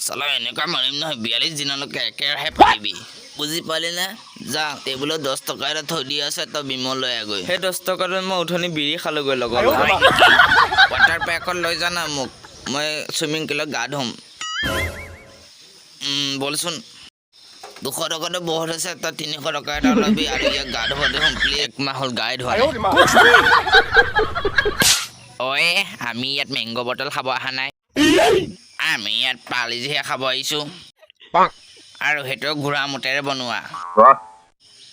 চালা এনেকুৱা মাৰিম নহয় 42 দিনলৈকে একেৰাহে পাৰিবি বুজি পালি না যা টেবুলত 10 টকা এটা থৈ দি আছে তই বিমল লৈ আগৈ সেই 10 টকাটো মই উঠনি বিড়ি খালোগৈ লগৰ ৱাটাৰ পেকত লৈ যা না মোক মই সুইমিং পুলত গা ধুম বলচোন 200 টকাটো বহুত আছে তই 300 টকা এটা ল'বি আৰু ইয়াক গা ধুব দেখোন প্লিজ এক মাহ হ'ল গাই ধোৱা নাই ঐ আমি ইয়াত মেংগো বটল খাব অহা নাই আমি ইয়াত পালিজিহে খাব আহিছোঁ আৰু সেইটো ঘোঁৰা মুতেৰে বনোৱা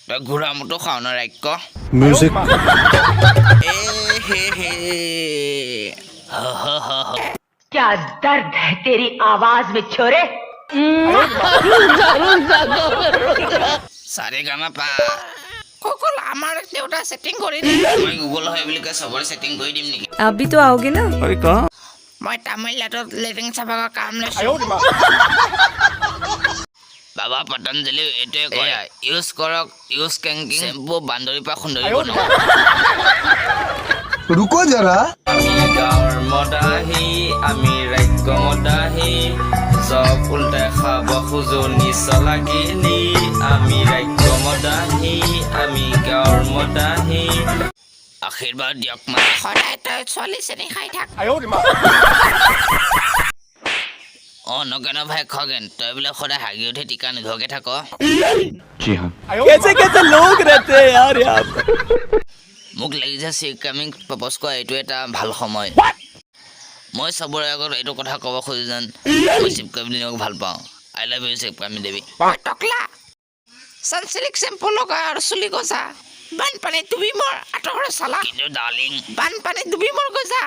তই ঘোঁৰা মুটো খাওঁ ন ৰাক্য Music. क्या दर्द है तेरी आवाज में छोरे सारे गामा पा कोकोल আমার দেউতা সেটিং কৰি দি মই গুগল হয় বুলি কৈ সবৰ সেটিং কৰি দিম নেকি आप भी तो आओगे ना अरे कहाँ মই তামিলনাডুত লেটিং চাফাৰ কাম লৈছো বাবা পতঞ্জলি এটোৱে কয় ইউজ কৰক ইউজ কেংকিং শ্যাম্পু বান্দৰী পা খুন্দৰি বনোৱা रुको जरा আমি গাঁৱৰ মদাহী আমি ৰাজ্য মদাহী চব উল্টাই খাব খোজো নিচ লাগিলি আমি ৰাজ্য মদাহী আমি গাঁৱৰ মদাহী আশীৰ্বাদ দিয়ক মা সদায় তই ছোৱালী চেনি খাই থাক নগেন ভাই খগেন তই বোলে সদায় হাগি উঠি টিকা নিধোৱাকে থাক जी हाँ कैसे कैसे लोग रहते हैं यार यहाँ पे মোক লাগিছে চিক কামিং প্ৰপ'জ কৰা এইটো এটা ভাল সময় মই চবৰে আগত এইটো কথা ক'ব খোজো যেন মই চিপ কামিনক ভাল পাওঁ আই লাভ ইউ চিপ কামিন দেৱী টকলা সানসিল্ক শ্যাম্পু লগা আৰু চুলি গজা বানপানী ডুবি মোৰ আঁতৰ চালা কিন্তু ডাৰ্লিং বানপানী ডুবি মোৰ গজা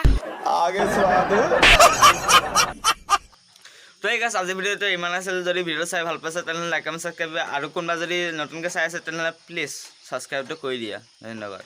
তো গাইছ আজি ভিডিঅ'টো ইমান আছিল যদি ভিডিঅ' চাই ভাল পাইছে তেনেহ'লে লাইক কমেণ্ট ছাবস্ক্ৰাইব আৰু কোনোবা যদি নতুনকৈ চাই আছে তেনেহ'লে প্লিজ ছাবস্ক্ৰাইবটো কৰি দিয়া ধন্যবাদ